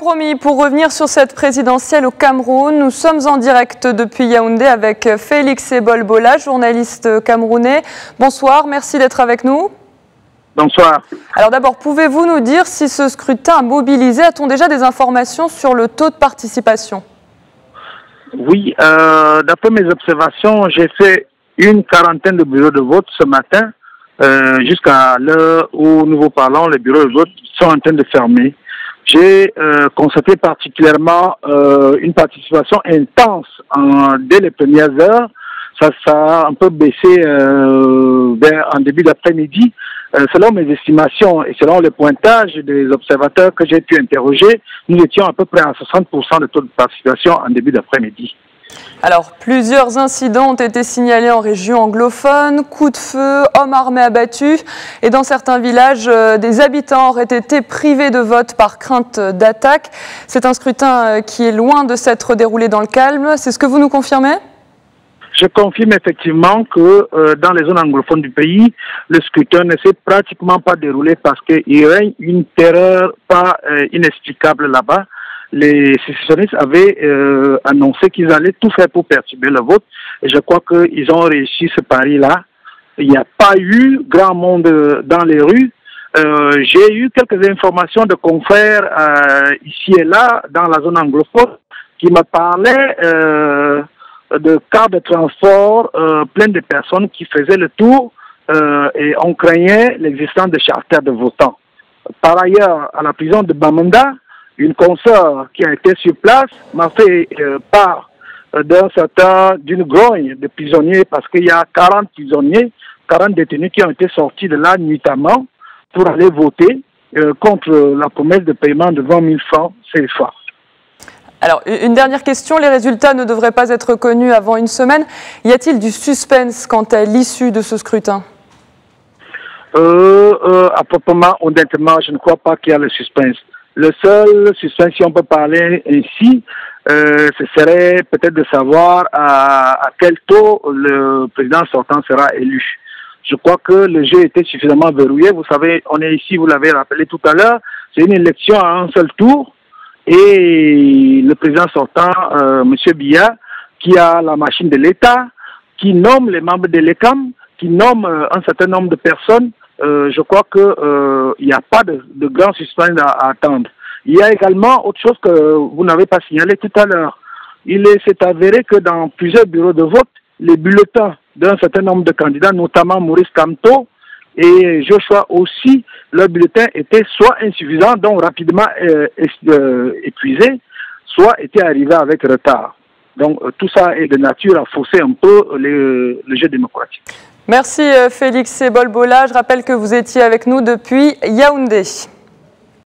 promis, pour revenir sur cette présidentielle au Cameroun, nous sommes en direct depuis Yaoundé avec Félix Ebol-Bola, journaliste camerounais. Bonsoir, merci d'être avec nous. Bonsoir. Alors d'abord, pouvez-vous nous dire si ce scrutin a mobilisé, a-t-on déjà des informations sur le taux de participation? Oui, d'après mes observations, j'ai fait une quarantaine de bureaux de vote ce matin. Jusqu'à l'heure où nous vous parlons, les bureaux de vote sont en train de fermer. J'ai constaté particulièrement une participation intense dès les premières heures. Ça a un peu baissé en début d'après-midi. Selon mes estimations et selon le pointage des observateurs que j'ai pu interroger, nous étions à peu près à 60% de taux de participation en début d'après-midi. Alors, plusieurs incidents ont été signalés en région anglophone, coups de feu, hommes armés abattus, et dans certains villages, des habitants auraient été privés de vote par crainte d'attaque. C'est un scrutin qui est loin de s'être déroulé dans le calme. C'est ce que vous nous confirmez ? Je confirme effectivement que dans les zones anglophones du pays, le scrutin ne s'est pratiquement pas déroulé parce qu'il règne une terreur pas inexplicable là-bas. Les sécessionnistes avaient annoncé qu'ils allaient tout faire pour perturber le vote. Et je crois qu'ils ont réussi ce pari-là. Il n'y a pas eu grand monde dans les rues. J'ai eu quelques informations de confrères ici et là, dans la zone anglophone, qui me parlaient de cars de transport plein de personnes qui faisaient le tour et on craignait l'existence de charters de votants. Par ailleurs, à la prison de Bamenda, une consoeur qui a été sur place m'a fait part d'une grogne de prisonniers parce qu'il y a 40 prisonniers, 40 détenus qui ont été sortis de là nuitamment pour aller voter contre la promesse de paiement de 20 000 francs CFA. Alors, une dernière question, les résultats ne devraient pas être connus avant une semaine. Y a-t-il du suspense quant à l'issue de ce scrutin? Appropriément, honnêtement, je ne crois pas qu'il y a le suspense. Le seul suspense, si on peut parler ainsi, ce serait peut-être de savoir à quel taux le président sortant sera élu. Je crois que le jeu était suffisamment verrouillé. Vous savez, on est ici, vous l'avez rappelé tout à l'heure, c'est une élection à un seul tour. Et le président sortant, M. Biya, qui a la machine de l'État, qui nomme les membres de l'ECAM, qui nomme un certain nombre de personnes, je crois qu'il n'y a pas de grand suspense à attendre. Il y a également autre chose que vous n'avez pas signalé tout à l'heure. Il s'est avéré que dans plusieurs bureaux de vote, les bulletins d'un certain nombre de candidats, notamment Maurice Kamto et Joshua aussi, leurs bulletins étaient soit insuffisants, donc rapidement épuisés, soit étaient arrivés avec retard. Donc tout ça est de nature à fausser un peu le jeu démocratique. Merci Félix Ebol-Bola. Je rappelle que vous étiez avec nous depuis Yaoundé.